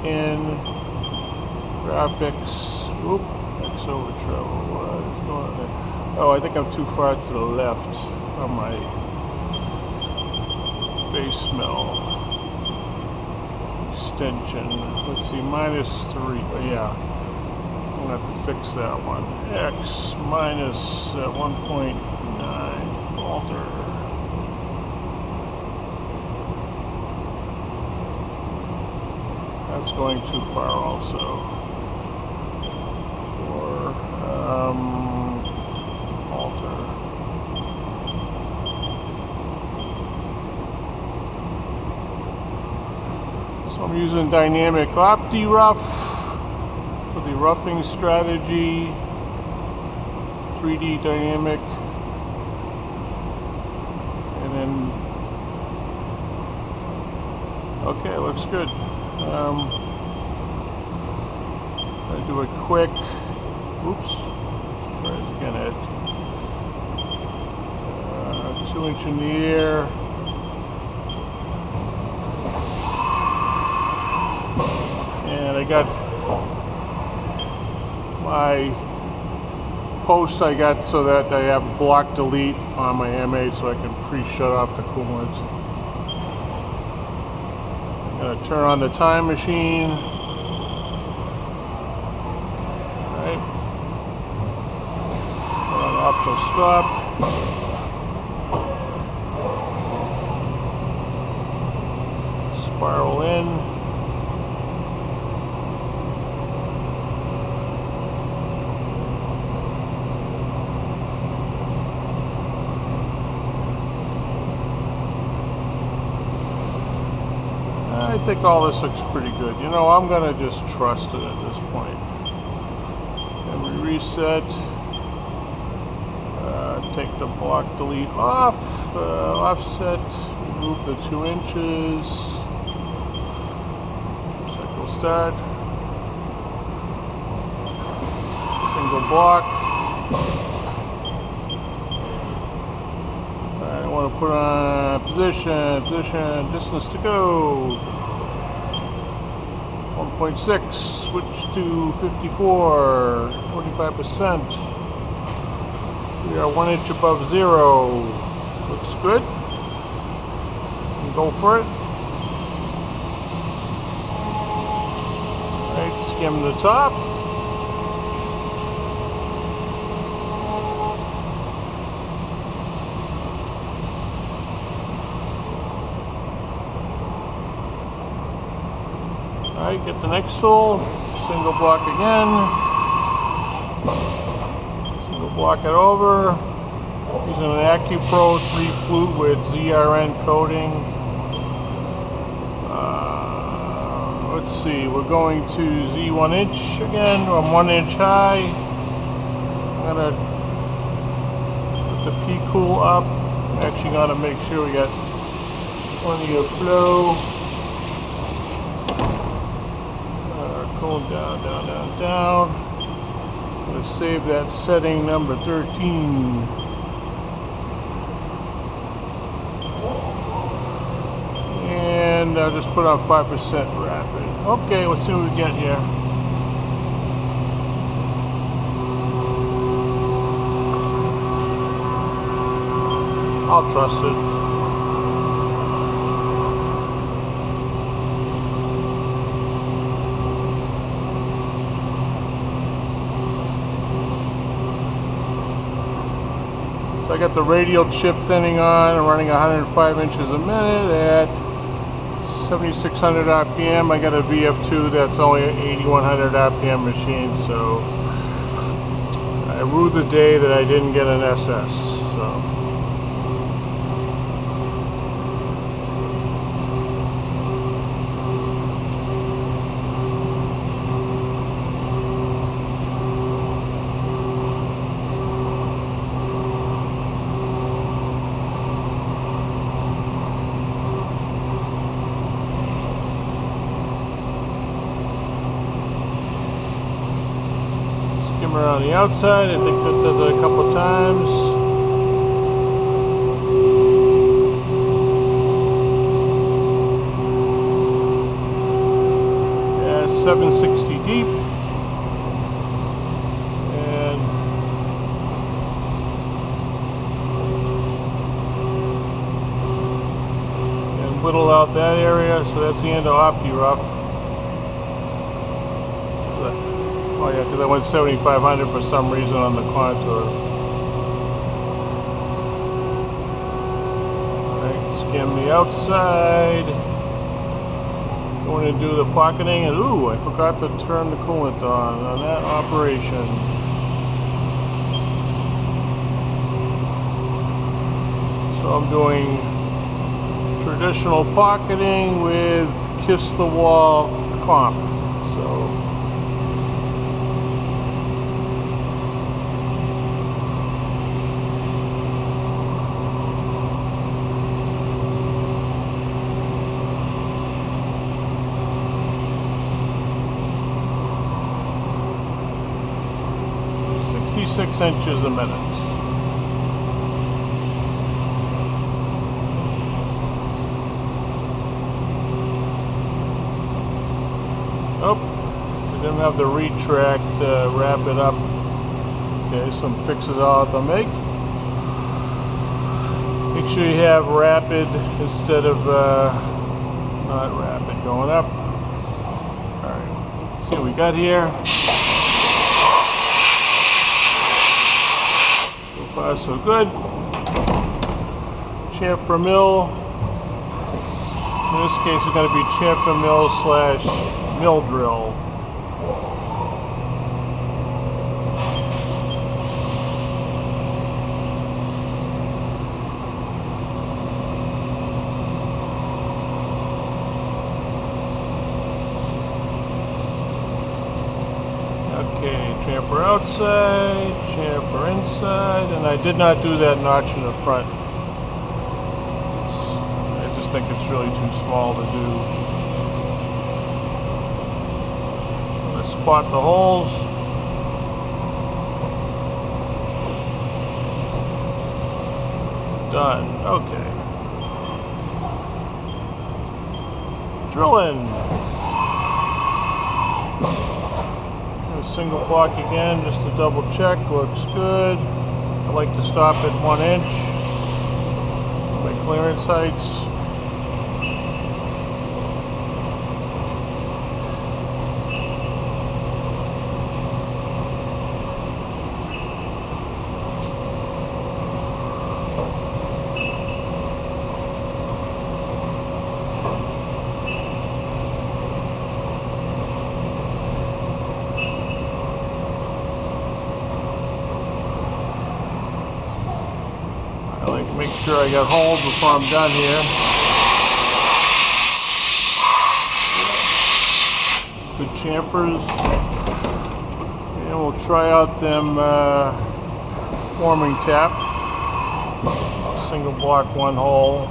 in graphics. Oop, X over travel. What is going on there? Oh, I think I'm too far to the left on my face smell extension. Let's see, -3. Yeah, I'm gonna have to fix that one. X minus 1.9. Alter. That's going too far also. Or alter. So I'm using dynamic OptiRough for the roughing strategy. 3D dynamic. And then, okay, looks good. I do a quick, oops, try it again at 2 inch in the air. And I got my post I got so that I have block delete on my M8 so I can pre-shut off the coolant. I'm going to turn on the time machine. Alright. Put on optional stop. Spiral in. I think all this looks pretty good. You know, I'm gonna just trust it at this point. And we reset. Take the block delete off. Offset. Remove the 2 inches. Cycle start. Single block. I want to put on position, distance to go. 1.6, switch to 54, 45%. We are 1 inch above 0. Looks good. Go for it. Alright, skim the top. Alright, get the next tool, single block again, single block it over, using an AccuPro 3 flute with ZRN coating. Let's see, we're going to Z 1 inch again, I'm 1 inch high. I'm going to put the P-Cool up. I'm actually going to make sure we got plenty of flow. Down, down, down, down. I'm going to save that setting number 13. And I'll just put on 5% rapid. Okay, let's see what we get here. I'll trust it. I got the radial chip thinning on. I'm running 105 inches a minute at 7,600 RPM. I got a VF2 that's only an 8,100 RPM machine, so I rue the day that I didn't get an SS. So. Around the outside, I think that does it a couple times. And 760 deep. And whittle out that area, so that's the end of Op1. Oh yeah, because I went 7500 for some reason on the contour. Alright, skim the outside. Going to do the pocketing, and ooh, I forgot to turn the coolant on that operation. So I'm doing traditional pocketing with kiss the wall comp. So inches a minute. Oh, we didn't have the retract wrap it up. Okay, some fixes I'll have to make. Make sure you have rapid instead of not rapid going up. Alright, let's see what we got here. So good. Chamfer mill. In this case, it's going to be chamfer mill / mill drill. Okay, chamfer outside, chamfer inside, and I did not do that notch in the front. I just think it's really too small to do. Let's spot the holes. Done. Okay. Drilling. Single block again, just to double check, looks good. I like to stop at 1 inch. My clearance heights. I like to make sure I got holes before I'm done here. Good chamfers. And we'll try out them forming tap. Single block, 1 hole.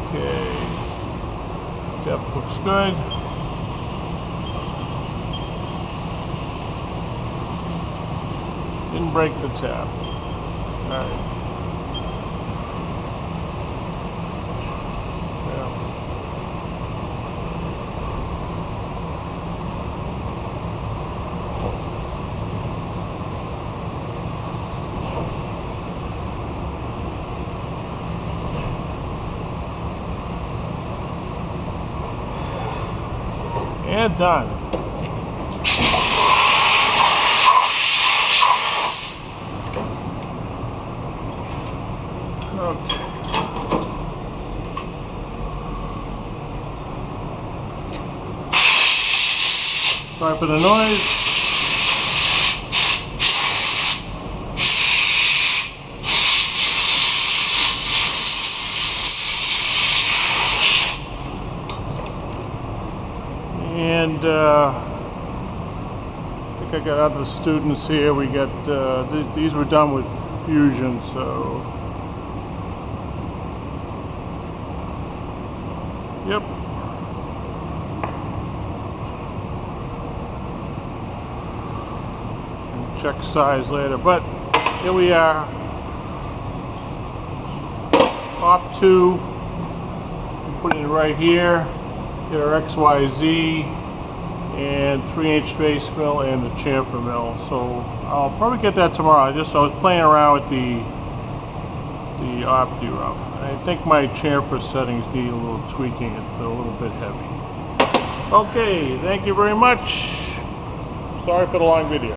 Okay. Depth looks good. Didn't break the tap. Alright. Yeah. And done. Okay. Sorry for the noise. And I think I got other students here. We got these were done with Fusion, so yep. Check size later, but here we are. Op2. I'm putting it right here. get our XYZ and 3-inch face mill and the chamfer mill. So I'll probably get that tomorrow. I was playing around with the OptiRough. I think my chamfer settings need a little tweaking. It's a little bit heavy. Okay, thank you very much. Sorry for the long video.